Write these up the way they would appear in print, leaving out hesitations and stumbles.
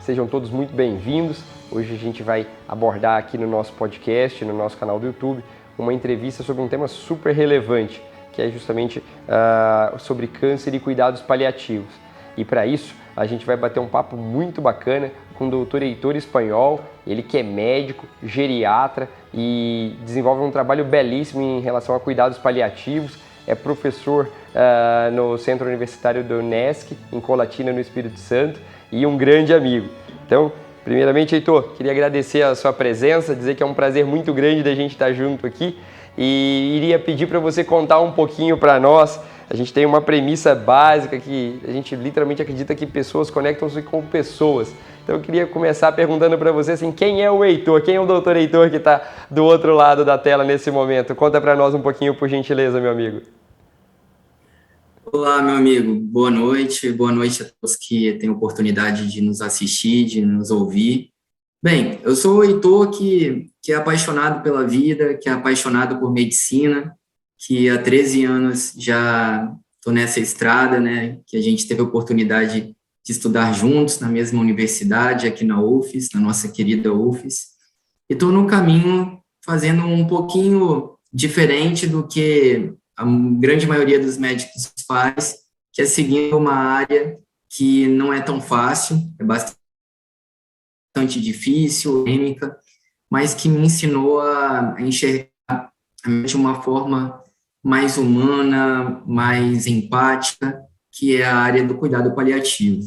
sejam todos muito bem-vindos. Hoje a gente vai abordar aqui no nosso podcast, no nosso canal do YouTube, uma entrevista sobre um tema super relevante, que é justamente sobre câncer e cuidados paliativos. E para isso, a gente vai bater um papo muito bacana com o Dr. Heitor Espanhol, ele que é médico, geriatra e desenvolve um trabalho belíssimo em relação a cuidados paliativos. É professor no Centro Universitário do UNESC, em Colatina, no Espírito Santo, e um grande amigo. Então, primeiramente, Heitor, queria agradecer a sua presença, dizer que é um prazer muito grande da gente estar junto aqui e iria pedir para você contar um pouquinho para nós. A gente tem uma premissa básica que a gente literalmente acredita que pessoas conectam-se com pessoas. Então eu queria começar perguntando para você assim, quem é o Heitor? Quem é o Dr. Heitor que está do outro lado da tela nesse momento? Conta para nós um pouquinho, por gentileza, meu amigo. Olá, meu amigo. Boa noite a todos que têm oportunidade de nos assistir, de nos ouvir. Bem, eu sou o Heitor que é apaixonado pela vida, que é apaixonado por medicina, que há 13 anos já estou nessa estrada, né, que a gente teve a oportunidade de estudar juntos na mesma universidade, aqui na UFES, na nossa querida UFES, e estou no caminho fazendo um pouquinho diferente do que a grande maioria dos médicos faz, que é seguir uma área que não é tão fácil, é bastante difícil, polêmica, mas que me ensinou a enxergar de uma forma mais humana, mais empática, que é a área do cuidado paliativo.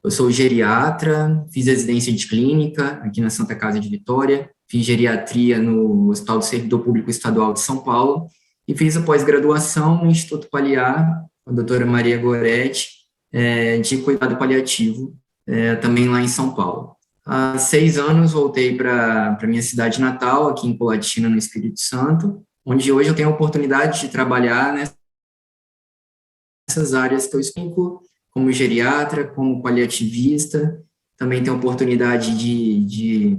Eu sou geriatra, fiz residência de clínica aqui na Santa Casa de Vitória, fiz geriatria no Hospital do Servidor Público Estadual de São Paulo e fiz a pós-graduação no Instituto Paliar, com a doutora Maria Goretti, de cuidado paliativo, também lá em São Paulo. Há 6 anos voltei para minha cidade natal, aqui em Colatina, no Espírito Santo, onde hoje eu tenho a oportunidade de trabalhar nessas áreas que eu explico, como geriatra, como paliativista, também tenho a oportunidade de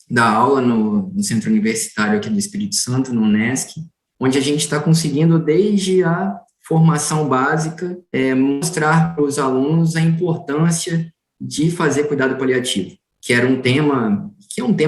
dar aula no Centro Universitário aqui do Espírito Santo, no UNESC, onde a gente está conseguindo, desde a formação básica, mostrar para os alunos a importância de fazer cuidado paliativo, que é um tema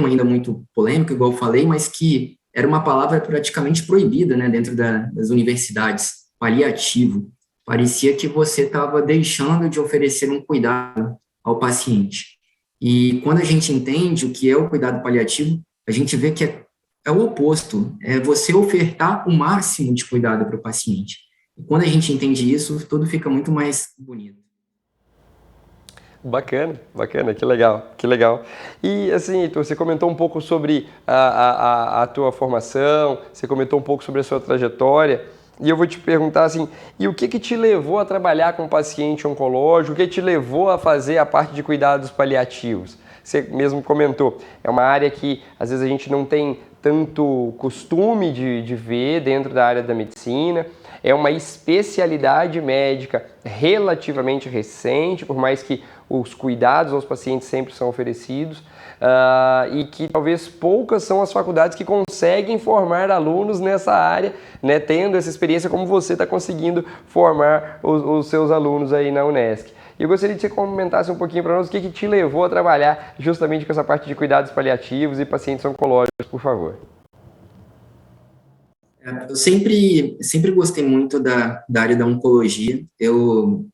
ainda muito polêmico, igual eu falei, mas que era uma palavra praticamente proibida, né, dentro das universidades, paliativo. Parecia que você estava deixando de oferecer um cuidado ao paciente. E quando a gente entende o que é o cuidado paliativo, a gente vê que é o oposto, é você ofertar o máximo de cuidado para o paciente. E quando a gente entende isso, tudo fica muito mais bonito. Bacana, que legal. E assim, Heitor, você comentou um pouco sobre a tua formação, você comentou um pouco sobre a sua trajetória, e eu vou te perguntar assim, e o que te levou a trabalhar com paciente oncológico, o que te levou a fazer a parte de cuidados paliativos? Você mesmo comentou, é uma área que às vezes a gente não tem tanto costume de ver dentro da área da medicina, é uma especialidade médica relativamente recente, por mais que os cuidados aos pacientes sempre são oferecidos, e que talvez poucas são as faculdades que conseguem formar alunos nessa área, né, tendo essa experiência como você está conseguindo formar os seus alunos aí na UNESC. E eu gostaria de que você comentasse um pouquinho para nós o que te levou a trabalhar justamente com essa parte de cuidados paliativos e pacientes oncológicos, por favor. Eu sempre gostei muito da área da oncologia. Eu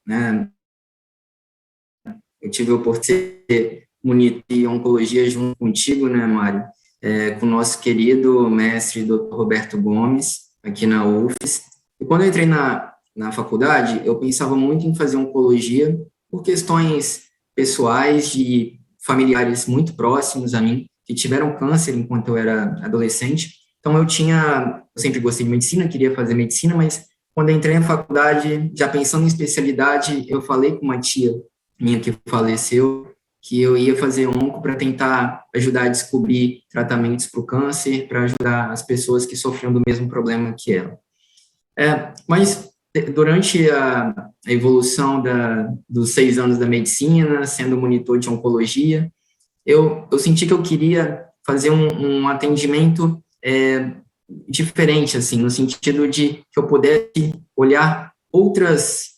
tive a oportunidade de munir oncologia junto contigo, né, Mário? Com o nosso querido mestre Dr. Roberto Gomes, aqui na UFES. E quando eu entrei na faculdade, eu pensava muito em fazer oncologia por questões pessoais de familiares muito próximos a mim, que tiveram câncer enquanto eu era adolescente. Então, eu sempre gostei de medicina, queria fazer medicina, mas quando eu entrei na faculdade, já pensando em especialidade, eu falei com uma tia minha que faleceu, que eu ia fazer onco para tentar ajudar a descobrir tratamentos para o câncer, para ajudar as pessoas que sofriam do mesmo problema que ela. Mas durante a evolução dos 6 anos da medicina, sendo monitor de oncologia, eu senti que eu queria fazer um atendimento diferente, assim, no sentido de que eu pudesse olhar outras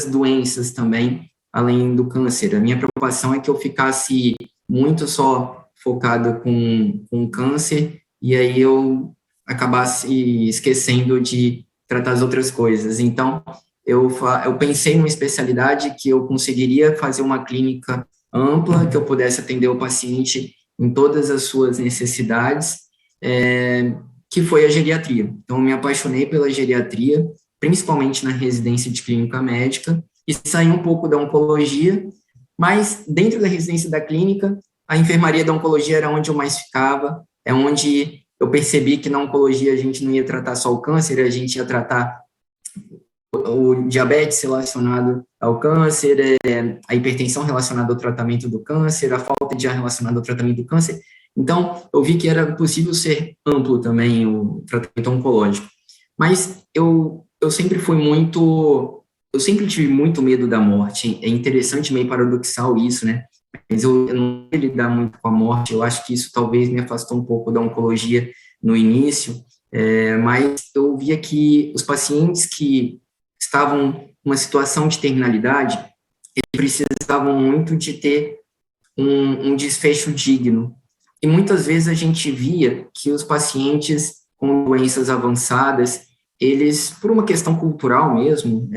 doenças também, além do câncer. A minha preocupação é que eu ficasse muito só focado com câncer e aí eu acabasse esquecendo de tratar as outras coisas. Então, eu pensei numa especialidade que eu conseguiria fazer uma clínica ampla, que eu pudesse atender o paciente em todas as suas necessidades, que foi a geriatria. Então, eu me apaixonei pela geriatria, principalmente na residência de clínica médica, e saí um pouco da oncologia, mas dentro da residência da clínica, a enfermaria da oncologia era onde eu mais ficava, é onde eu percebi que na oncologia a gente não ia tratar só o câncer, a gente ia tratar o diabetes relacionado ao câncer, a hipertensão relacionada ao tratamento do câncer, a falta de ar relacionada ao tratamento do câncer. Então, eu vi que era possível ser amplo também o tratamento oncológico. Mas eu sempre eu sempre tive muito medo da morte. É interessante, meio paradoxal isso, né? Mas eu não ia lidar muito com a morte. Eu acho que isso talvez me afastou um pouco da oncologia no início, mas eu via que os pacientes que estavam numa situação de terminalidade, eles precisavam muito de ter um desfecho digno. E muitas vezes a gente via que os pacientes com doenças avançadas, eles, por uma questão cultural mesmo,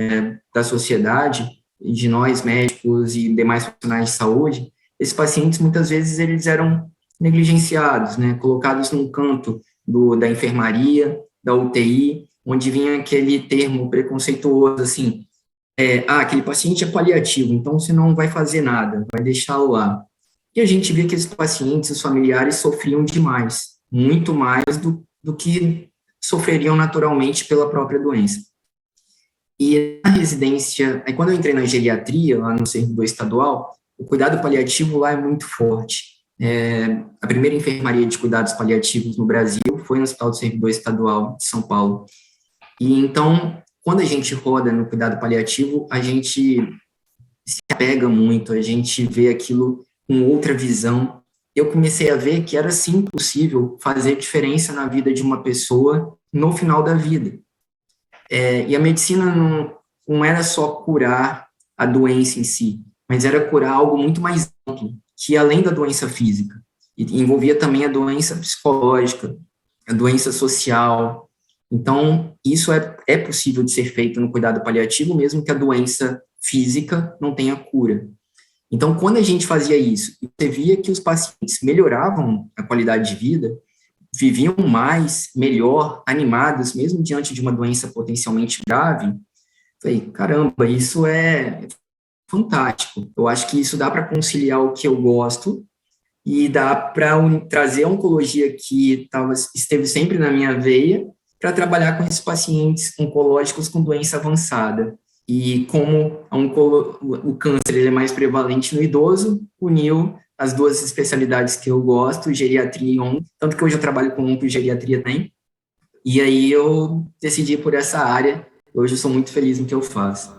da sociedade, de nós médicos e demais profissionais de saúde, esses pacientes muitas vezes eles eram negligenciados, né, colocados num canto da enfermaria, da UTI, onde vinha aquele termo preconceituoso, assim, aquele paciente é paliativo, então você não vai fazer nada, vai deixá-lo lá. E a gente via que esses pacientes, os familiares, sofriam demais, muito mais do que sofreriam naturalmente pela própria doença. E na residência, aí quando eu entrei na geriatria, lá no servidor estadual, o cuidado paliativo lá é muito forte. A primeira enfermaria de cuidados paliativos no Brasil foi no Hospital do Servidor Estadual de São Paulo. E então, quando a gente roda no cuidado paliativo, a gente se apega muito, a gente vê aquilo com outra visão. Eu comecei a ver que era sim possível fazer diferença na vida de uma pessoa no final da vida. E a medicina não era só curar a doença em si, mas era curar algo muito mais amplo, que além da doença física, e envolvia também a doença psicológica, a doença social. Então, isso é possível de ser feito no cuidado paliativo, mesmo que a doença física não tenha cura. Então, quando a gente fazia isso, você via que os pacientes melhoravam a qualidade de vida, viviam mais, melhor, animados, mesmo diante de uma doença potencialmente grave. Falei, caramba, isso é fantástico. Eu acho que isso dá para conciliar o que eu gosto e dá para trazer a oncologia que esteve sempre na minha veia para trabalhar com esses pacientes oncológicos com doença avançada. E como o câncer ele é mais prevalente no idoso, uniu as duas especialidades que eu gosto, geriatria e onco, tanto que hoje eu trabalho com onco e geriatria também. E aí eu decidi por essa área. Hoje eu sou muito feliz no que eu faço.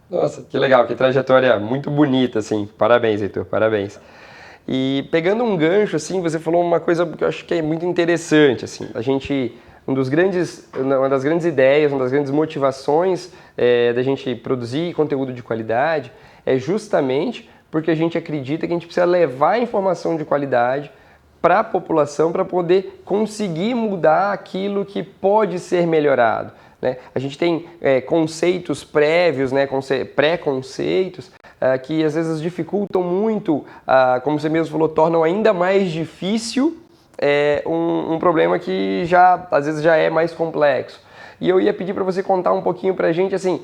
Nossa, que legal, que trajetória muito bonita, assim. Parabéns, Heitor, parabéns. E pegando um gancho, assim, você falou uma coisa que eu acho que é muito interessante, assim. Uma das grandes ideias, uma das grandes motivações da gente produzir conteúdo de qualidade é justamente porque a gente acredita que a gente precisa levar informação de qualidade para a população para poder conseguir mudar aquilo que pode ser melhorado, né? A gente tem conceitos prévios, né, pré-conceitos, que às vezes dificultam muito, como você mesmo falou, tornam ainda mais difícil um problema que às vezes já é mais complexo. E eu ia pedir para você contar um pouquinho para a gente, assim,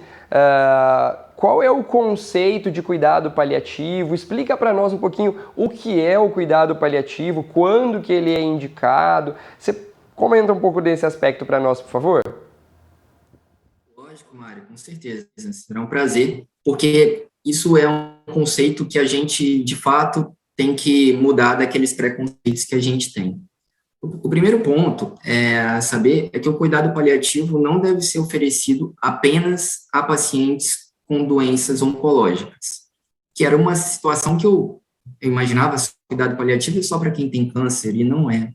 qual é o conceito de cuidado paliativo? Explica para nós um pouquinho o que é o cuidado paliativo, quando que ele é indicado. Você comenta um pouco desse aspecto para nós, por favor? Lógico, Mário, com certeza. Será um prazer, porque isso é um conceito que a gente, de fato, tem que mudar daqueles preconceitos que a gente tem. O primeiro ponto a saber é que o cuidado paliativo não deve ser oferecido apenas a pacientes com doenças oncológicas, que era uma situação que eu imaginava cuidado paliativo só para quem tem câncer, e não é.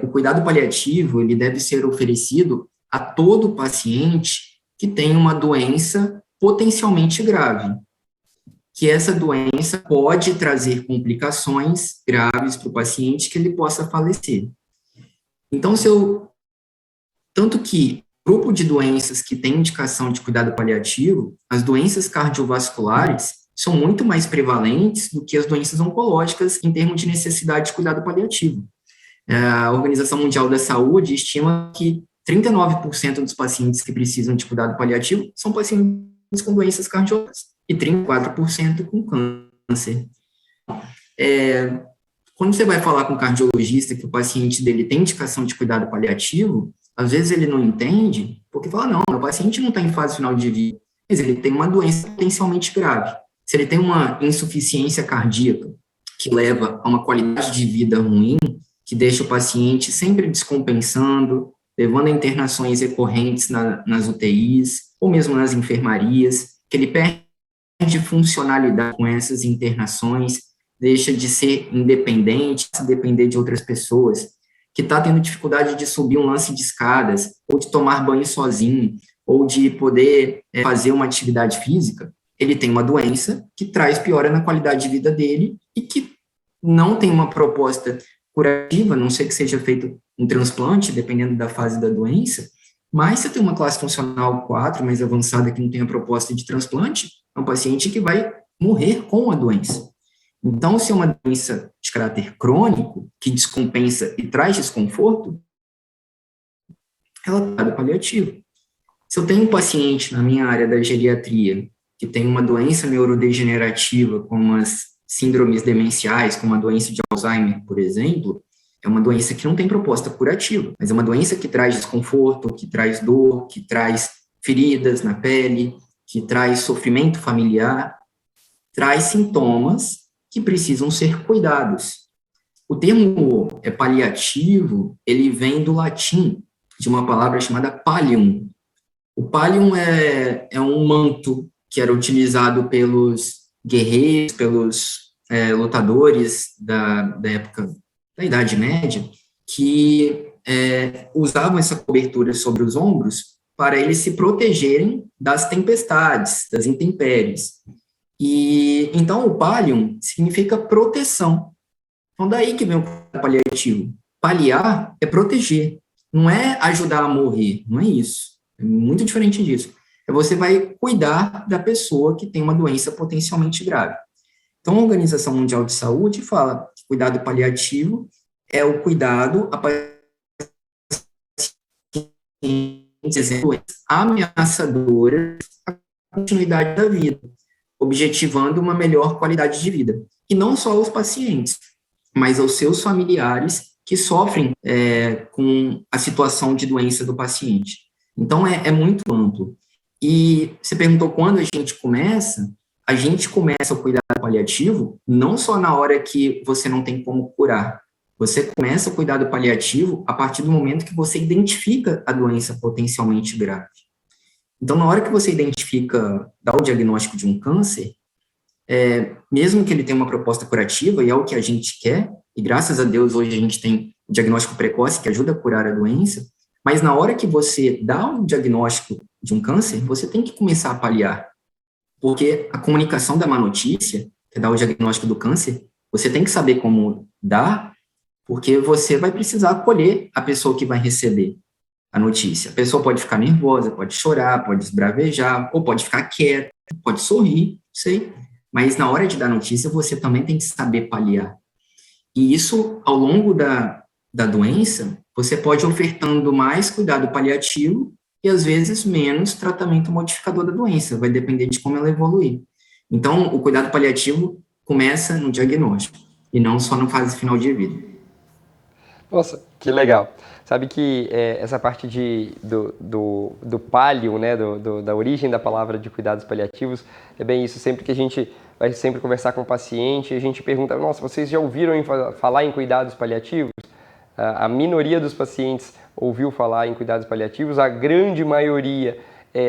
O cuidado paliativo ele deve ser oferecido a todo paciente que tem uma doença potencialmente grave. que essa doença pode trazer complicações graves para o paciente que ele possa falecer. Então, tanto que grupo de doenças que tem indicação de cuidado paliativo, as doenças cardiovasculares são muito mais prevalentes do que as doenças oncológicas em termos de necessidade de cuidado paliativo. A Organização Mundial da Saúde estima que 39% dos pacientes que precisam de cuidado paliativo são pacientes com doenças cardiovasculares e 34% com câncer. Quando você vai falar com um cardiologista que o paciente dele tem indicação de cuidado paliativo, às vezes ele não entende, porque fala, não, o paciente não está em fase final de vida, mas ele tem uma doença potencialmente grave. Se ele tem uma insuficiência cardíaca que leva a uma qualidade de vida ruim, que deixa o paciente sempre descompensando, levando a internações recorrentes nas UTIs, ou mesmo nas enfermarias, que ele perde funcionalidade com essas internações, deixa de ser independente, se depender de outras pessoas, que está tendo dificuldade de subir um lance de escadas, ou de tomar banho sozinho, ou de poder fazer uma atividade física, ele tem uma doença que traz piora na qualidade de vida dele e que não tem uma proposta curativa, a não ser que seja feito um transplante, dependendo da fase da doença, mas se tem uma classe funcional 4 mais avançada que não tem a proposta de transplante, é um paciente que vai morrer com a doença. Então, se é uma doença de caráter crônico, que descompensa e traz desconforto, ela está no paliativo. Se eu tenho um paciente na minha área da geriatria que tem uma doença neurodegenerativa, como as síndromes demenciais, como a doença de Alzheimer, por exemplo, é uma doença que não tem proposta curativa, mas é uma doença que traz desconforto, que traz dor, que traz feridas na pele, que traz sofrimento familiar, traz sintomas que precisam ser cuidados. O termo paliativo, ele vem do latim, de uma palavra chamada pallium. O pallium é um manto que era utilizado pelos guerreiros, pelos lutadores da época da Idade Média, que usavam essa cobertura sobre os ombros para eles se protegerem das tempestades, das intempéries. E então o pallium significa proteção. Então daí que vem o paliativo. Paliar é proteger, não é ajudar a morrer, não é isso. É muito diferente disso. Você vai cuidar da pessoa que tem uma doença potencialmente grave. Então a Organização Mundial de Saúde fala que cuidado paliativo é o cuidado a pacientes ameaçadoras à continuidade da vida, objetivando uma melhor qualidade de vida. E não só aos pacientes, mas aos seus familiares que sofrem com a situação de doença do paciente. Então, é muito amplo. E você perguntou quando a gente começa o cuidado paliativo não só na hora que você não tem como curar. Você começa o cuidado paliativo a partir do momento que você identifica a doença potencialmente grave. Então, na hora que você dá o diagnóstico de um câncer, mesmo que ele tenha uma proposta curativa, e é o que a gente quer, e graças a Deus hoje a gente tem o diagnóstico precoce que ajuda a curar a doença, mas na hora que você dá o diagnóstico de um câncer, você tem que começar a paliar, porque a comunicação da má notícia, que é dar o diagnóstico do câncer, você tem que saber como dar, porque você vai precisar acolher a pessoa que vai receber a notícia. A pessoa pode ficar nervosa, pode chorar, pode esbravejar, ou pode ficar quieta, pode sorrir, sei. Mas na hora de dar notícia, você também tem que saber paliar. E isso, ao longo da doença, você pode ir ofertando mais cuidado paliativo e, às vezes, menos tratamento modificador da doença. Vai depender de como ela evoluir. Então, o cuidado paliativo começa no diagnóstico e não só na fase final de vida. Nossa, que legal. Sabe que essa parte do palio, né, da origem da palavra de cuidados paliativos, é bem isso. Sempre que a gente vai sempre conversar com o paciente, a gente pergunta, nossa, vocês já ouviram falar em cuidados paliativos? A minoria dos pacientes ouviu falar em cuidados paliativos, a grande maioria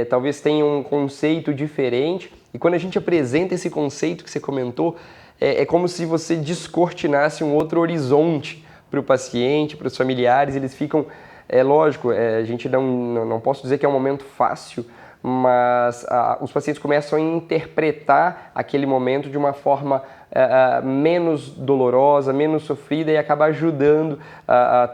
talvez tenha um conceito diferente, e quando a gente apresenta esse conceito que você comentou, é como se você descortinasse um outro horizonte para o paciente, para os familiares. Eles ficam, lógico, a gente não posso dizer que é um momento fácil, mas os pacientes começam a interpretar aquele momento de uma forma menos dolorosa, menos sofrida e acaba ajudando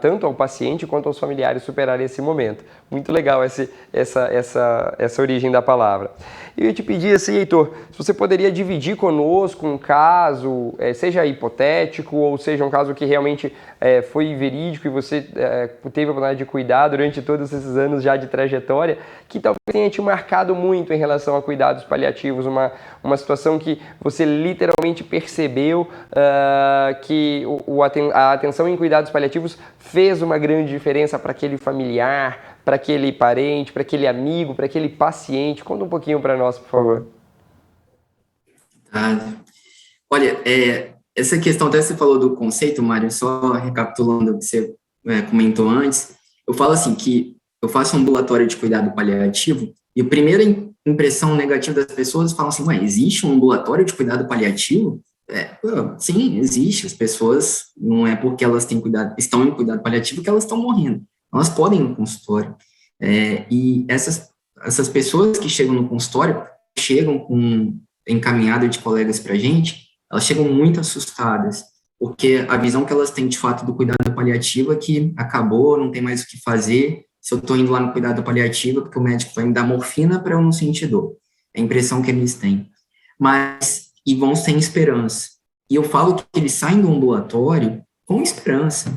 tanto ao paciente quanto aos familiares superarem esse momento. Muito legal essa origem da palavra. Eu ia te pedir assim, Heitor, se você poderia dividir conosco um caso, seja hipotético ou seja um caso que realmente foi verídico e você teve a oportunidade de cuidar durante todos esses anos já de trajetória, que talvez tenha te marcado muito em relação a cuidados paliativos, uma situação que você literalmente percebeu que a atenção em cuidados paliativos fez uma grande diferença para aquele familiar, para aquele parente, para aquele amigo, para aquele paciente. Conta um pouquinho para nós, por favor. Olha, essa questão, até você falou do conceito, Mário, só recapitulando o que você comentou antes, eu falo assim, que eu faço um ambulatório de cuidado paliativo e a primeira impressão negativa das pessoas falam assim, ué, existe um ambulatório de cuidado paliativo? Sim, existe. As pessoas, não é porque elas estão em cuidado paliativo que elas estão morrendo. Elas podem ir no consultório. E essas pessoas que chegam no consultório, chegam com encaminhada de colegas para a gente, elas chegam muito assustadas, porque a visão que elas têm de fato do cuidado paliativo é que acabou, não tem mais o que fazer, se eu estou indo lá no cuidado paliativo, porque o médico vai me dar morfina para eu não sentir dor. É a impressão que eles têm. E vão sem esperança. E eu falo que eles saem do ambulatório com esperança.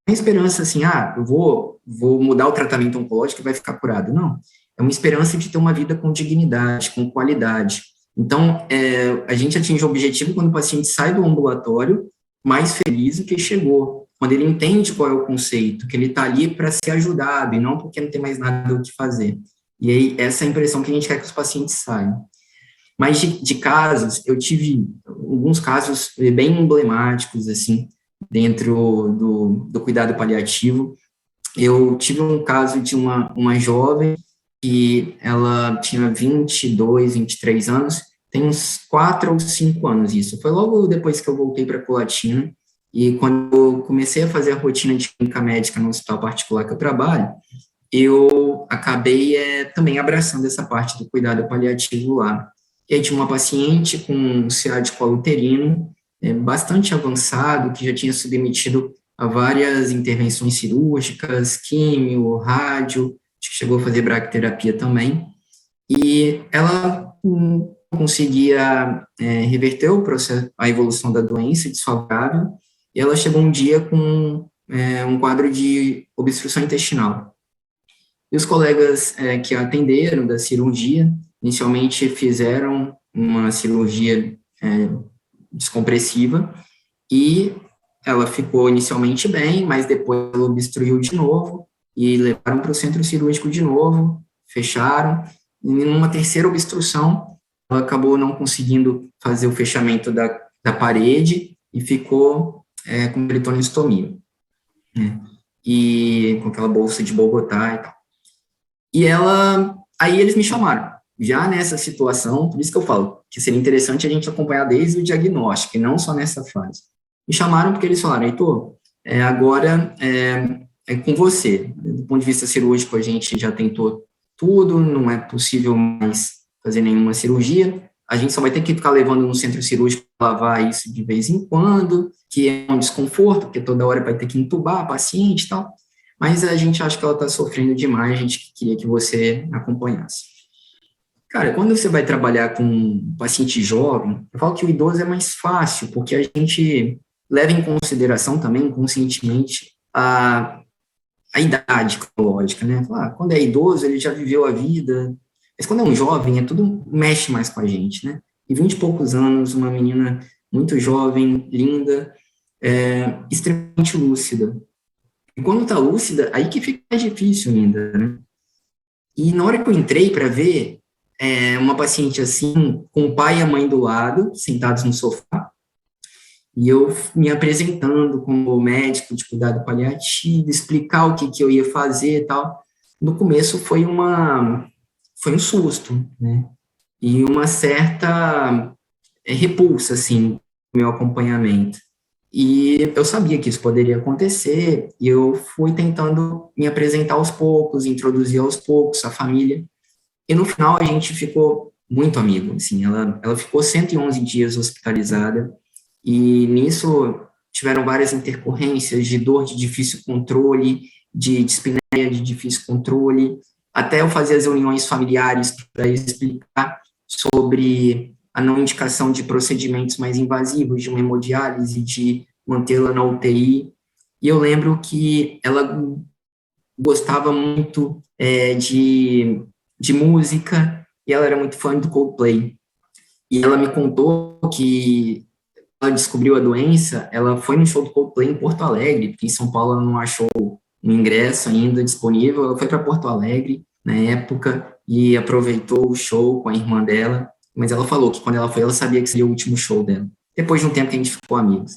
Com esperança assim, eu vou mudar o tratamento oncológico e vai ficar curado. Não. É uma esperança de ter uma vida com dignidade, com qualidade. Então, a gente atinge o objetivo quando o paciente sai do ambulatório mais feliz do que chegou. Quando ele entende qual é o conceito, que ele está ali para ser ajudado e não porque não tem mais nada o que fazer. E aí, essa é a impressão que a gente quer que os pacientes saiam. Mas de casos, eu tive alguns casos bem emblemáticos, assim, dentro do cuidado paliativo. Eu tive um caso de uma jovem que ela tinha 22, 23 anos, tem uns 4 ou 5 anos isso. Foi logo depois que eu voltei para Colatina, e quando eu comecei a fazer a rotina de clínica médica no hospital particular que eu trabalho, eu acabei também abraçando essa parte do cuidado paliativo lá. E aí tinha uma paciente com CA de colo uterino, bastante avançado, que já tinha submetido a várias intervenções cirúrgicas, químio, rádio, chegou a fazer bracterapia também, e ela não conseguia reverter o processo, a evolução da doença desfavorável, e ela chegou um dia com um quadro de obstrução intestinal. E os colegas que a atenderam da cirurgia, inicialmente fizeram uma cirurgia descompressiva e ela ficou inicialmente bem, mas depois ela obstruiu de novo e levaram para o centro cirúrgico de novo, fecharam, e numa terceira obstrução ela acabou não conseguindo fazer o fechamento da parede e ficou com peritoneostomia, né? E com aquela bolsa de Bogotá e tal. E aí eles me chamaram, já nessa situação, por isso que eu falo que seria interessante a gente acompanhar desde o diagnóstico, e não só nessa fase. Me chamaram porque eles falaram, Heitor, agora é com você. Do ponto de vista cirúrgico, a gente já tentou tudo, não é possível mais fazer nenhuma cirurgia, a gente só vai ter que ficar levando no centro cirúrgico para lavar isso de vez em quando, que é um desconforto, porque toda hora vai ter que entubar a paciente e tal, mas a gente acha que ela está sofrendo demais, a gente queria que você acompanhasse. Cara, quando você vai trabalhar com um paciente jovem, eu falo que o idoso é mais fácil, porque a gente leva em consideração também, conscientemente, a idade cronológica, né? Quando é idoso, ele já viveu a vida, mas quando é um jovem, tudo mexe mais com a gente, né? E 20 e poucos anos, uma menina muito jovem, linda, extremamente lúcida. E quando tá lúcida, aí que fica mais difícil ainda, né? E na hora que eu entrei para ver, uma paciente assim, com o pai e a mãe do lado, sentados no sofá, e eu me apresentando como médico de cuidado paliativo, explicar o que eu ia fazer e tal. No começo foi um susto, né? E uma certa repulsa, assim, no meu acompanhamento. E eu sabia que isso poderia acontecer, e eu fui tentando me apresentar aos poucos, introduzir aos poucos a família. E no final a gente ficou muito amigo, assim, ela ficou 111 dias hospitalizada, e nisso tiveram várias intercorrências de dor de difícil controle, de dispneia de difícil controle, até eu fazer as reuniões familiares para explicar sobre a não indicação de procedimentos mais invasivos, de uma hemodiálise, de mantê-la na UTI. E eu lembro que ela gostava muito de música, e ela era muito fã do Coldplay. E ela me contou que ela descobriu a doença, ela foi no show do Coldplay em Porto Alegre, porque em São Paulo ela não achou um ingresso ainda disponível, ela foi para Porto Alegre na época e aproveitou o show com a irmã dela, mas ela falou que quando ela foi, ela sabia que seria o último show dela. Depois de um tempo que a gente ficou amigos.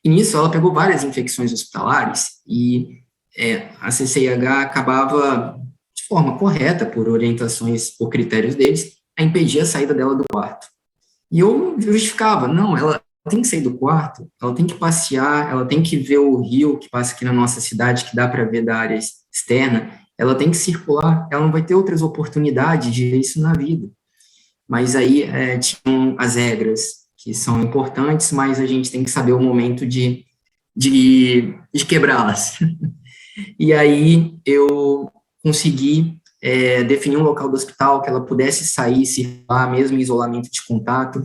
E nisso ela pegou várias infecções hospitalares e a CCIH acabava, de forma correta, por orientações, por critérios deles, a impedir a saída dela do quarto. E eu justificava, não, ela tem que sair do quarto, ela tem que passear, ela tem que ver o rio que passa aqui na nossa cidade, que dá para ver da área externa, ela tem que circular, ela não vai ter outras oportunidades de ver isso na vida. Mas aí tinham as regras, que são importantes, mas a gente tem que saber o momento de quebrá-las. E aí eu consegui definir um local do hospital que ela pudesse sair, circular, mesmo em isolamento de contato,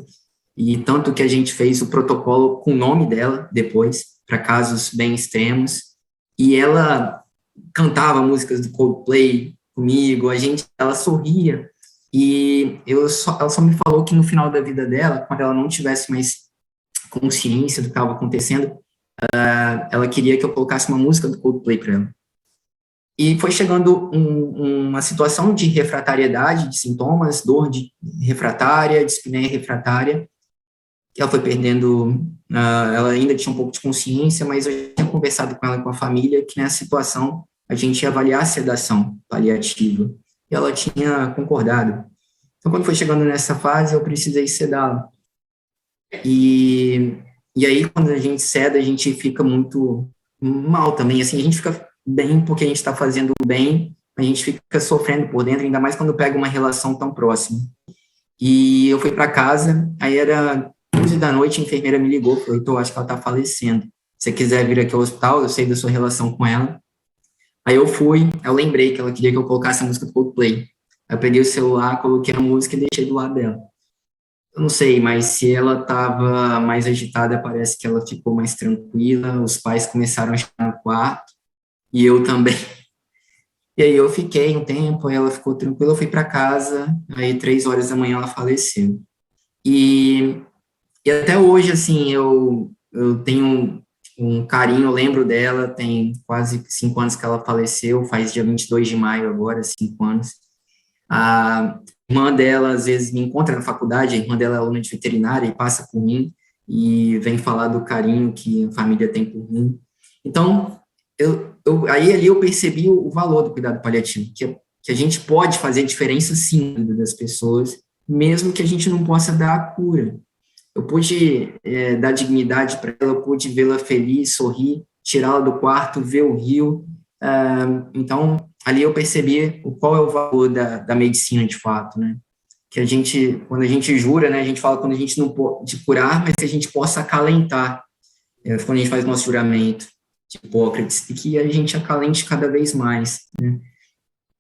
e tanto que a gente fez o protocolo com o nome dela depois, para casos bem extremos, e ela cantava músicas do Coldplay comigo, ela sorria, e ela só me falou que no final da vida dela, quando ela não tivesse mais consciência do que estava acontecendo, ela queria que eu colocasse uma música do Coldplay para ela. E foi chegando uma situação de refratariedade de sintomas, dor de refratária, dispneia refratária, que ela foi perdendo, ela ainda tinha um pouco de consciência, mas eu tinha conversado com ela e com a família que nessa situação a gente ia avaliar a sedação paliativa, e ela tinha concordado. Então, quando foi chegando nessa fase, eu precisei sedá-la. E aí, quando a gente ceda, a gente fica muito mal também, assim, a gente fica bem porque a gente está fazendo bem, a gente fica sofrendo por dentro, ainda mais quando pega uma relação tão próxima. E eu fui para casa, aí era 11 da noite, a enfermeira me ligou, falou, então acho que ela está falecendo. Se você quiser vir aqui ao hospital, eu sei da sua relação com ela. Aí eu fui, eu lembrei que ela queria que eu colocasse a música do Coldplay. Aí eu peguei o celular, coloquei a música e deixei do lado dela. Eu não sei, mas se ela estava mais agitada, parece que ela ficou mais tranquila, os pais começaram a chegar no quarto, e eu também. E aí eu fiquei um tempo, aí ela ficou tranquila, eu fui para casa, aí 3 horas da manhã ela faleceu. E, e até hoje, assim, eu tenho um carinho, eu lembro dela, tem quase 5 anos que ela faleceu, faz dia 22 de maio agora, 5 anos. A irmã dela, às vezes, me encontra na faculdade, a irmã dela é aluna de veterinária e passa por mim e vem falar do carinho que a família tem por mim. Então, aí ali eu percebi o valor do cuidado paliativo, que a gente pode fazer diferença, sim, na vida das pessoas, mesmo que a gente não possa dar a cura. Eu pude dar dignidade para ela, eu pude vê-la feliz, sorrir, tirá-la do quarto, ver o rio. Então, ali eu percebi qual é o valor da medicina de fato, né? Que quando a gente jura, né, a gente fala quando a gente não pode curar, mas que a gente possa acalentar. Quando a gente faz nosso juramento de Hipócrates, e que a gente acalente cada vez mais, né?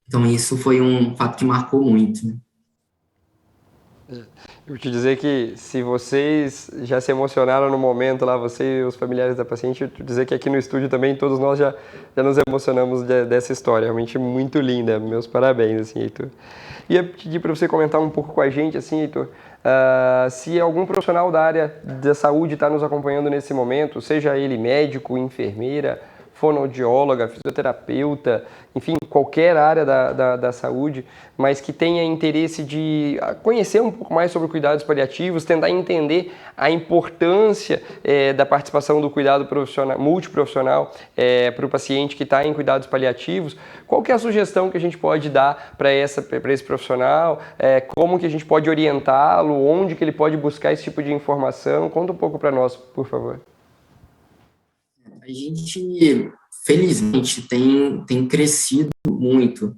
Então, isso foi um fato que marcou muito, né? Eu vou te dizer que se vocês já se emocionaram no momento lá, você e os familiares da paciente, eu te dizer que aqui no estúdio também todos nós já nos emocionamos dessa história, realmente muito linda, meus parabéns, assim, Heitor. Ia pedir para você comentar um pouco com a gente, assim, Heitor, se algum profissional da área da saúde está nos acompanhando nesse momento, seja ele médico, enfermeira, fonoaudióloga, fisioterapeuta, enfim, qualquer área da saúde, mas que tenha interesse de conhecer um pouco mais sobre cuidados paliativos, tentar entender a importância da participação do cuidado profissional, multiprofissional para o paciente que está em cuidados paliativos. Qual que é a sugestão que a gente pode dar para esse profissional? Como que a gente pode orientá-lo? Onde que ele pode buscar esse tipo de informação? Conta um pouco para nós, por favor. A gente, felizmente, tem crescido muito.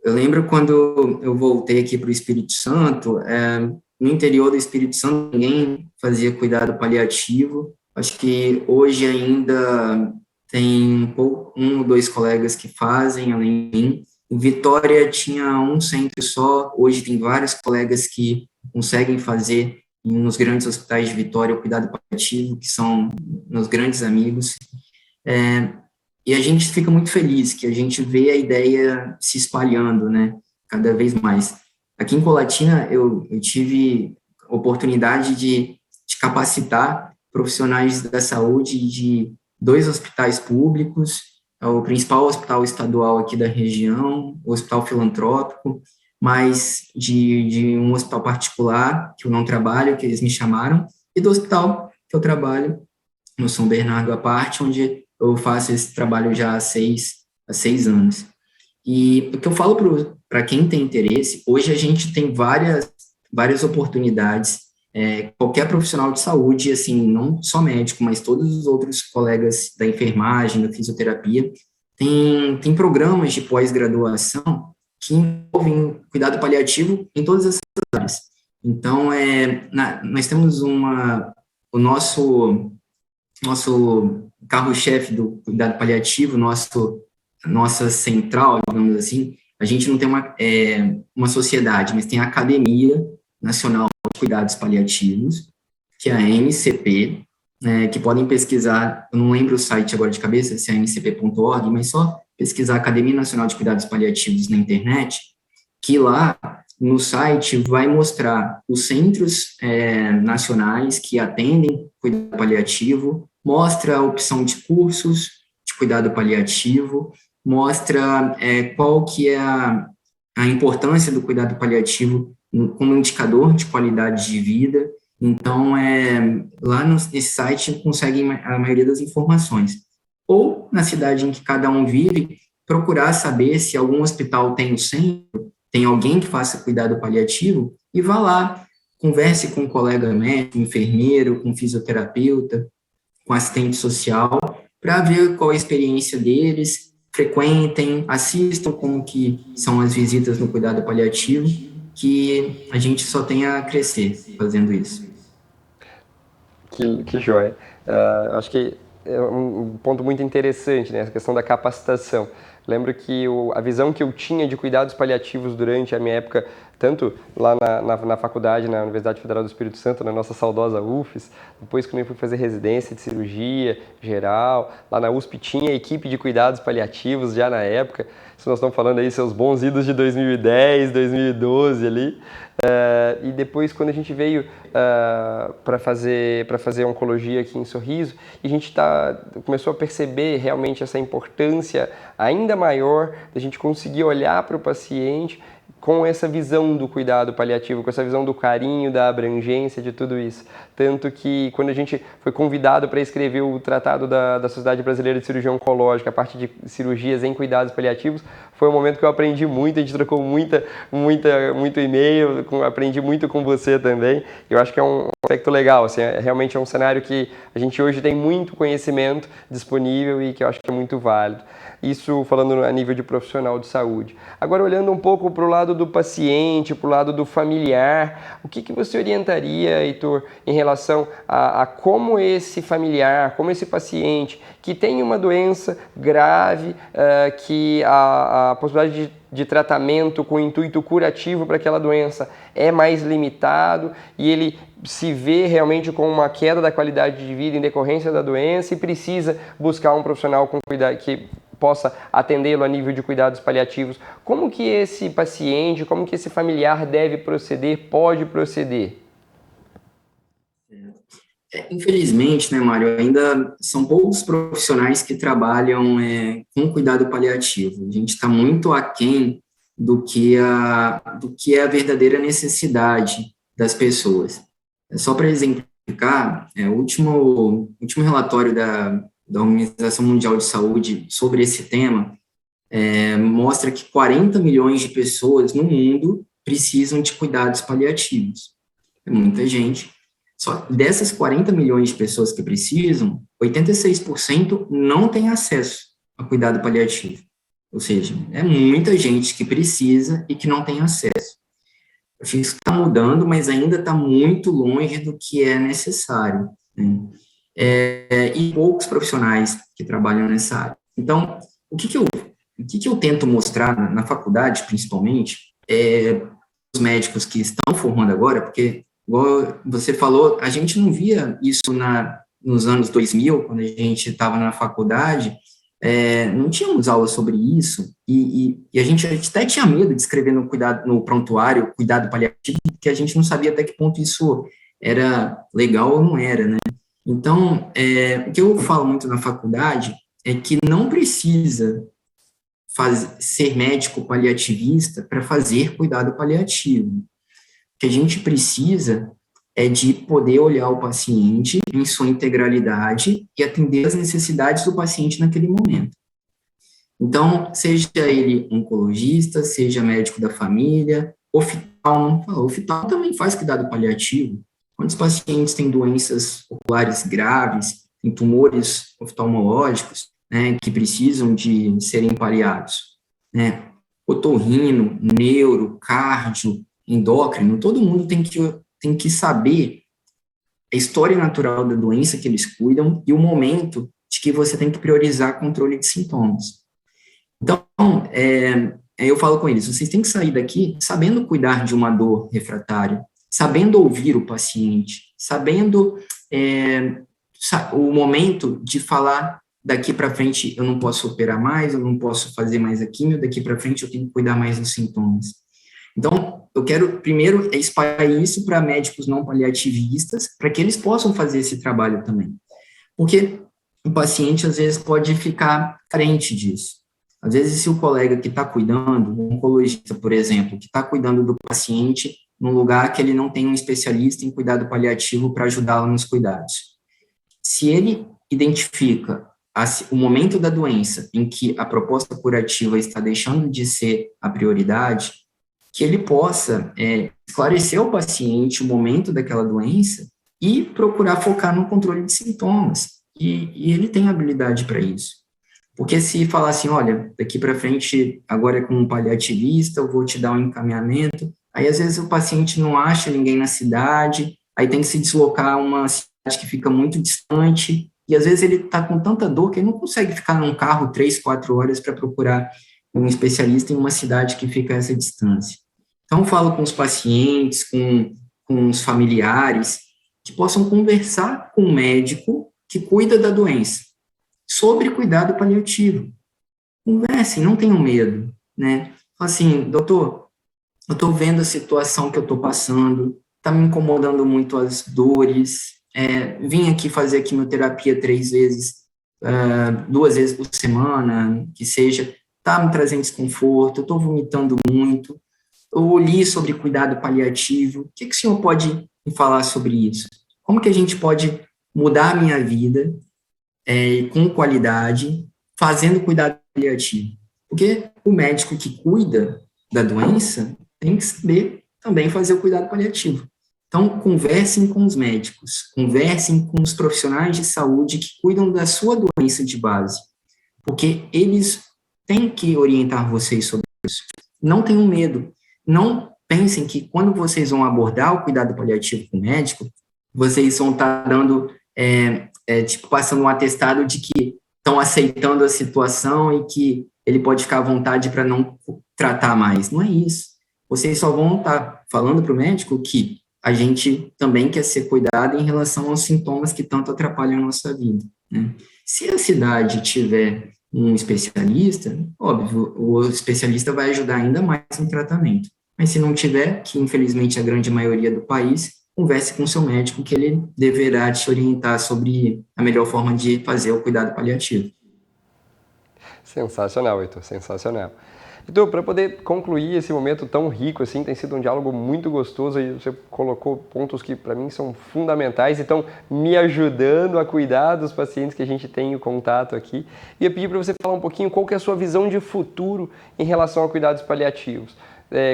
eu lembro quando eu voltei aqui para o Espírito Santo, no interior do Espírito Santo ninguém fazia cuidado paliativo. Acho que hoje ainda tem um ou dois colegas que fazem, além de mim. Em Vitória tinha um centro só, hoje tem vários colegas que conseguem fazer nos grandes hospitais de Vitória o cuidado paliativo, que são meus grandes amigos. E a gente fica muito feliz que a gente vê a ideia se espalhando, né, cada vez mais. Aqui em Colatina, eu tive oportunidade de capacitar profissionais da saúde de 2 hospitais públicos, o principal hospital estadual aqui da região, o Hospital Filantrópico, mas de um hospital particular, que eu não trabalho, que eles me chamaram, e do hospital que eu trabalho, no São Bernardo à parte, onde eu faço esse trabalho já há 6 anos. E o que eu falo para quem tem interesse, hoje a gente tem várias oportunidades, qualquer profissional de saúde, assim, não só médico, mas todos os outros colegas da enfermagem, da fisioterapia, tem programas de pós-graduação que envolvem cuidado paliativo em todas essas áreas. Então, nós temos o nosso carro-chefe do cuidado paliativo, nossa central, digamos assim, a gente não tem uma sociedade, mas tem a Academia Nacional de Cuidados Paliativos, que é a ANCP, que podem pesquisar, eu não lembro o site agora de cabeça, se é ancp.org, mas só pesquisar Academia Nacional de Cuidados Paliativos na internet, que lá no site vai mostrar os centros nacionais que atendem cuidado paliativo, mostra a opção de cursos de cuidado paliativo, mostra qual que é a importância do cuidado paliativo como indicador de qualidade de vida. Então, lá nesse site conseguem a maioria das informações. Ou, na cidade em que cada um vive, procurar saber se algum hospital tem o centro, tem alguém que faça cuidado paliativo, e vá lá, converse com um colega médico, enfermeiro, com fisioterapeuta, com assistente social, para ver qual é a experiência deles, frequentem, assistam como que são as visitas no cuidado paliativo, que a gente só tem a crescer fazendo isso. Que joia. Acho que é um ponto muito interessante, né, essa questão da capacitação. Lembro que a visão que eu tinha de cuidados paliativos durante a minha época, tanto lá na faculdade, na Universidade Federal do Espírito Santo, na nossa saudosa UFES, depois quando eu fui fazer residência de cirurgia geral, lá na USP tinha equipe de cuidados paliativos já na época, se nós estamos falando aí seus bons idos de 2010, 2012 ali, e depois quando a gente veio para fazer oncologia aqui em Sorriso, e a gente começou a perceber realmente essa importância ainda maior da gente conseguir olhar para o paciente com essa visão do cuidado paliativo, com essa visão do carinho, da abrangência de tudo isso. Tanto que quando a gente foi convidado para escrever o tratado da Sociedade Brasileira de Cirurgia Oncológica, a parte de cirurgias em cuidados paliativos, foi um momento que eu aprendi muito, a gente trocou muito e-mail, aprendi muito com você também. Eu acho que é um aspecto legal, assim, realmente é um cenário que a gente hoje tem muito conhecimento disponível e que eu acho que é muito válido. Isso falando a nível de profissional de saúde. Agora, olhando um pouco para o lado do paciente, para o lado do familiar, o que você orientaria, Heitor, em relação a como esse familiar, como esse paciente que tem uma doença grave, que a possibilidade de tratamento com intuito curativo para aquela doença é mais limitado e ele se vê realmente com uma queda da qualidade de vida em decorrência da doença e precisa buscar um profissional com cuidado que possa atendê-lo a nível de cuidados paliativos. Como que esse paciente, como que esse familiar deve proceder, pode proceder? Infelizmente, né, Mário, ainda são poucos profissionais que trabalham com cuidado paliativo. A gente está muito aquém do que é a verdadeira necessidade das pessoas. Só para exemplificar, o último relatório da Organização Mundial de Saúde sobre esse tema mostra que 40 milhões de pessoas no mundo precisam de cuidados paliativos. É muita gente. Só dessas 40 milhões de pessoas que precisam, 86% não têm acesso a cuidado paliativo. Ou seja, é muita gente que precisa e que não tem acesso. Acho que isso está mudando, mas ainda está muito longe do que é necessário, né? E poucos profissionais que trabalham nessa área. Então, o que eu tento mostrar na faculdade, principalmente, os médicos que estão formando agora, porque, igual você falou, a gente não via isso nos anos 2000, quando a gente estava na faculdade, não tínhamos aula sobre isso, e a gente até tinha medo de escrever no prontuário cuidado paliativo, porque a gente não sabia até que ponto isso era legal ou não era, né? Então, o que eu falo muito na faculdade é que não precisa ser médico paliativista para fazer cuidado paliativo. O que a gente precisa é de poder olhar o paciente em sua integralidade e atender as necessidades do paciente naquele momento. Então, seja ele oncologista, seja médico da família, oftalmo também faz cuidado paliativo. Quantos pacientes têm doenças oculares graves, têm tumores oftalmológicos, né, que precisam de serem paliados, né? Otorrino, neuro, cardio, endócrino, todo mundo tem que saber a história natural da doença que eles cuidam e o momento de que você tem que priorizar controle de sintomas. Então, eu falo com eles, vocês têm que sair daqui sabendo cuidar de uma dor refratária, sabendo ouvir o paciente, sabendo o momento de falar daqui para frente eu não posso operar mais, eu não posso fazer mais a quimio, daqui para frente eu tenho que cuidar mais dos sintomas. Então, eu quero primeiro espalhar isso para médicos não paliativistas, para que eles possam fazer esse trabalho também. Porque o paciente, às vezes, pode ficar carente disso. Às vezes, se o colega que está cuidando, um oncologista, por exemplo, que está cuidando do paciente num lugar que ele não tem um especialista em cuidado paliativo para ajudá-lo nos cuidados. Se ele identifica o momento da doença em que a proposta curativa está deixando de ser a prioridade, que ele possa esclarecer ao paciente o momento daquela doença e procurar focar no controle de sintomas. E ele tem habilidade para isso. Porque se falar assim, olha, daqui para frente, agora é com um paliativista, eu vou te dar um encaminhamento, aí às vezes o paciente não acha ninguém na cidade, aí tem que se deslocar a uma cidade que fica muito distante, e às vezes ele está com tanta dor que ele não consegue ficar num carro 3, 4 horas para procurar um especialista em uma cidade que fica a essa distância. Então, eu falo com os pacientes, com os familiares, que possam conversar com o médico que cuida da doença sobre cuidado paliativo. Conversem, não tenham medo, né? Assim, doutor, eu estou vendo a situação que eu estou passando, está me incomodando muito as dores, vim aqui fazer a quimioterapia 3 vezes, 2 vezes por semana, que seja, está me trazendo desconforto, eu estou vomitando muito, eu li sobre cuidado paliativo, o que o senhor pode me falar sobre isso? Como que a gente pode mudar a minha vida com qualidade, fazendo cuidado paliativo? Porque o médico que cuida da doença tem que saber também fazer o cuidado paliativo. Então, conversem com os médicos, conversem com os profissionais de saúde que cuidam da sua doença de base, porque eles têm que orientar vocês sobre isso. Não tenham medo. Não pensem que quando vocês vão abordar o cuidado paliativo com o médico, vocês vão estar dando, passando um atestado de que estão aceitando a situação e que ele pode ficar à vontade para não tratar mais. Não é isso. Vocês só vão estar falando para o médico que a gente também quer ser cuidado em relação aos sintomas que tanto atrapalham a nossa vida, né? Se a cidade tiver um especialista, óbvio, o especialista vai ajudar ainda mais no tratamento. Mas se não tiver, que infelizmente é a grande maioria do país, converse com o seu médico que ele deverá te orientar sobre a melhor forma de fazer o cuidado paliativo. Sensacional, Heitor, sensacional. Então, para poder concluir esse momento tão rico assim, tem sido um diálogo muito gostoso e você colocou pontos que para mim são fundamentais e estão me ajudando a cuidar dos pacientes que a gente tem o contato aqui. E eu pedi para você falar um pouquinho qual que é a sua visão de futuro em relação a cuidados paliativos.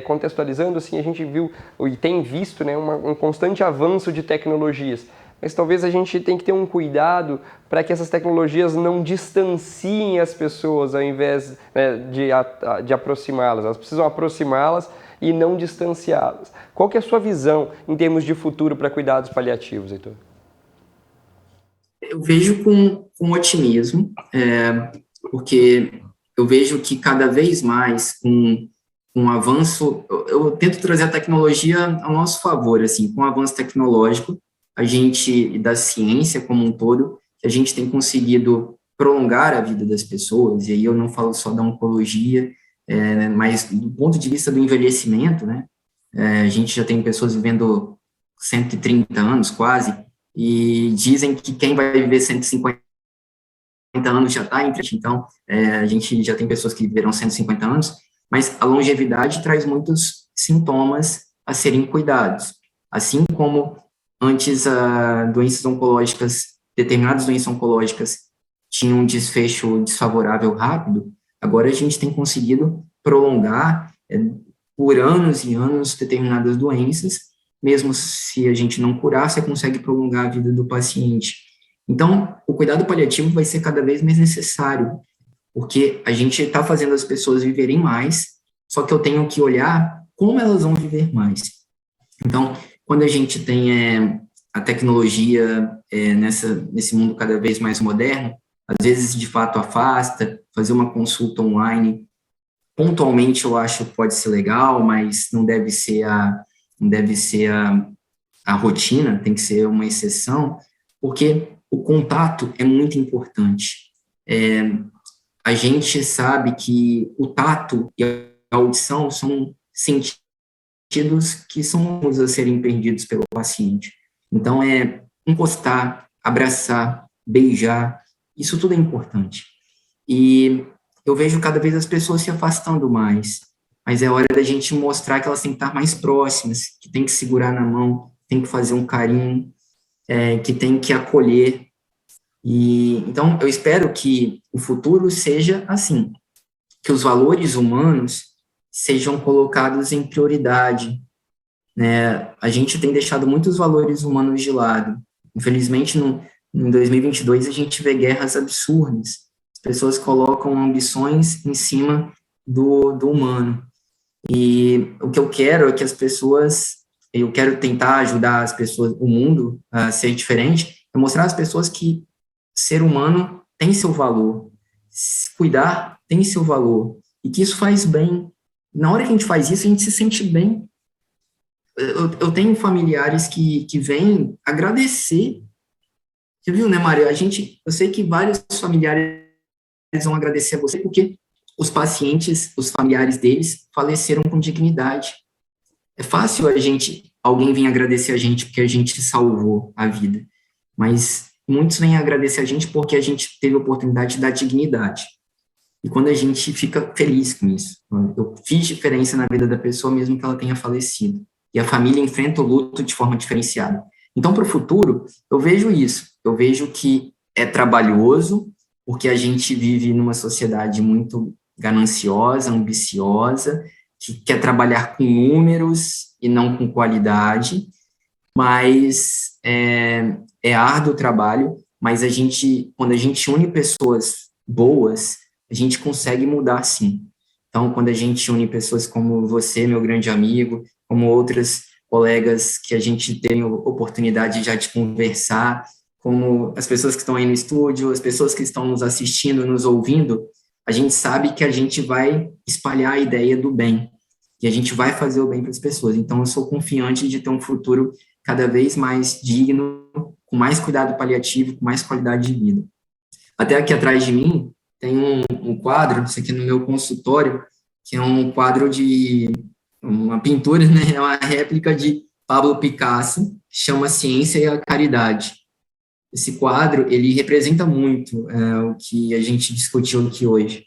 Contextualizando, assim, a gente viu e tem visto, né, um constante avanço de tecnologias, mas talvez a gente tenha que ter um cuidado para que essas tecnologias não distanciem as pessoas ao invés, né, de aproximá-las. Elas precisam aproximá-las e não distanciá-las. Qual que é a sua visão em termos de futuro para cuidados paliativos, Heitor? Eu vejo com otimismo, porque eu vejo que cada vez mais, com um avanço, eu tento trazer a tecnologia ao nosso favor, assim, com o avanço tecnológico, a gente, e da ciência como um todo, a gente tem conseguido prolongar a vida das pessoas, e aí eu não falo só da oncologia, mas do ponto de vista do envelhecimento, né, a gente já tem pessoas vivendo 130 anos quase, e dizem que quem vai viver 150 anos já está entre, então a gente já tem pessoas que viverão 150 anos, mas a longevidade traz muitos sintomas a serem cuidados, assim como antes doenças oncológicas, determinadas doenças oncológicas tinham um desfecho desfavorável rápido, agora a gente tem conseguido prolongar por anos e anos determinadas doenças, mesmo se a gente não curar, você consegue prolongar a vida do paciente. Então, o cuidado paliativo vai ser cada vez mais necessário, porque a gente está fazendo as pessoas viverem mais, só que eu tenho que olhar como elas vão viver mais. Então, quando a gente tem a tecnologia nesse mundo cada vez mais moderno, às vezes, de fato, afasta, fazer uma consulta online, pontualmente eu acho que pode ser legal, mas não deve ser a rotina, tem que ser uma exceção, porque o contato é muito importante. A gente sabe que o tato e a audição são sentidos que são a serem perdidos pelo paciente. Então, encostar, abraçar, beijar, isso tudo é importante. E eu vejo cada vez as pessoas se afastando mais, mas é hora da gente mostrar que elas têm que estar mais próximas, que tem que segurar na mão, tem que fazer um carinho, que tem que acolher. E então, eu espero que o futuro seja assim, que os valores humanos sejam colocados em prioridade, né? A gente tem deixado muitos valores humanos de lado. Infelizmente, em 2022, a gente vê guerras absurdas. As pessoas colocam ambições em cima do humano. E o que eu quero é que eu quero tentar ajudar as pessoas, o mundo a ser diferente, é mostrar às pessoas que ser humano tem seu valor, se cuidar tem seu valor, e que isso faz bem. Na hora que a gente faz isso, a gente se sente bem. Eu tenho familiares que vêm agradecer. Você viu, né, Mário? Eu sei que vários familiares vão agradecer a você, porque os pacientes, os familiares deles, faleceram com dignidade. É fácil alguém vir agradecer a gente porque a gente salvou a vida, mas muitos vêm agradecer a gente porque a gente teve a oportunidade de dar dignidade. E quando a gente fica feliz com isso, eu fiz diferença na vida da pessoa mesmo que ela tenha falecido. E a família enfrenta o luto de forma diferenciada. Então, para o futuro, eu vejo isso. Eu vejo que é trabalhoso, porque a gente vive numa sociedade muito gananciosa, ambiciosa, que quer trabalhar com números e não com qualidade, mas é árduo o trabalho, mas quando a gente une pessoas boas, a gente consegue mudar, sim. Então, quando a gente une pessoas como você, meu grande amigo, como outras colegas que a gente tem oportunidade já de conversar, como as pessoas que estão aí no estúdio, as pessoas que estão nos assistindo, nos ouvindo, a gente sabe que a gente vai espalhar a ideia do bem, e a gente vai fazer o bem para as pessoas. Então, eu sou confiante de ter um futuro cada vez mais digno, com mais cuidado paliativo, com mais qualidade de vida. Até aqui atrás de mim, tem um quadro, isso aqui no meu consultório, que é um quadro de uma pintura, né? É uma réplica de Pablo Picasso, chama Ciência e a Caridade. Esse quadro, ele representa muito o que a gente discutiu aqui hoje.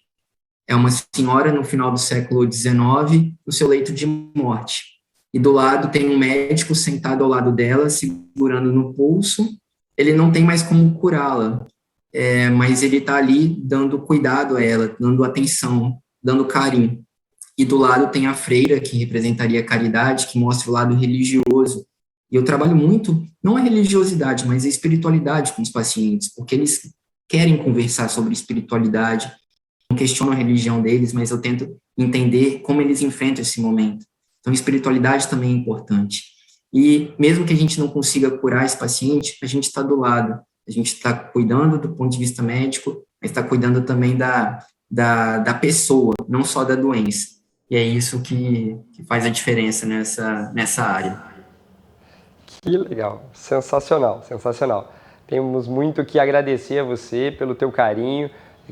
É uma senhora no final do século XIX, no seu leito de morte. E do lado tem um médico sentado ao lado dela, segurando no pulso. Ele não tem mais como curá-la, mas ele está ali dando cuidado a ela, dando atenção, dando carinho. E do lado tem a freira, que representaria a caridade, que mostra o lado religioso. E eu trabalho muito, não a religiosidade, mas a espiritualidade com os pacientes, porque eles querem conversar sobre espiritualidade, não questiono a religião deles, mas eu tento entender como eles enfrentam esse momento. Então, espiritualidade também é importante. E mesmo que a gente não consiga curar esse paciente, a gente está do lado. A gente está cuidando do ponto de vista médico, mas está cuidando também da pessoa, não só da doença. E é isso que faz a diferença nessa área. Que legal, sensacional, sensacional. Temos muito que agradecer a você pelo teu carinho,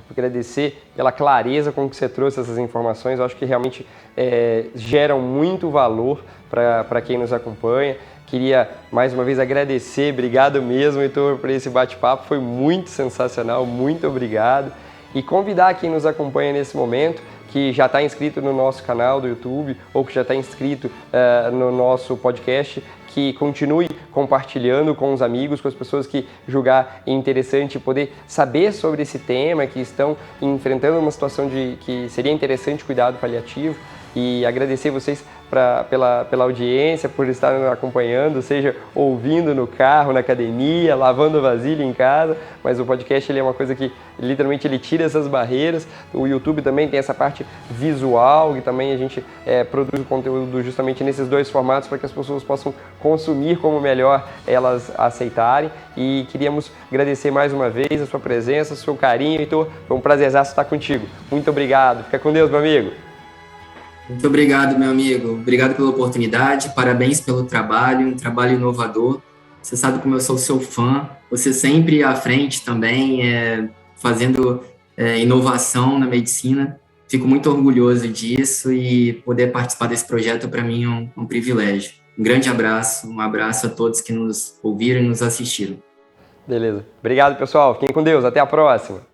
agradecer pela clareza com que você trouxe essas informações. Eu acho que realmente geram muito valor para quem nos acompanha. Queria mais uma vez agradecer, obrigado mesmo, Heitor, por esse bate-papo, foi muito sensacional, muito obrigado. E convidar quem nos acompanha nesse momento, que já está inscrito no nosso canal do YouTube ou que já está inscrito no nosso podcast, que continue compartilhando com os amigos, com as pessoas que julgar interessante poder saber sobre esse tema, que estão enfrentando uma situação que seria interessante cuidado paliativo. E agradecer vocês pela audiência, por estar nos acompanhando, seja ouvindo no carro, na academia, lavando vasilha em casa, mas o podcast ele é uma coisa que literalmente ele tira essas barreiras. O YouTube também tem essa parte visual, que também a gente produz o conteúdo justamente nesses dois formatos para que as pessoas possam consumir como melhor elas aceitarem. E queríamos agradecer mais uma vez a sua presença, o seu carinho, Heitor. Foi um prazerzaço estar contigo. Muito obrigado. Fica com Deus, meu amigo. Muito obrigado, meu amigo. Obrigado pela oportunidade. Parabéns pelo trabalho, um trabalho inovador. Você sabe como eu sou seu fã. Você sempre à frente também, fazendo inovação na medicina. Fico muito orgulhoso disso e poder participar desse projeto para mim é um privilégio. Um grande abraço, um abraço a todos que nos ouviram e nos assistiram. Beleza. Obrigado, pessoal. Fiquem com Deus. Até a próxima.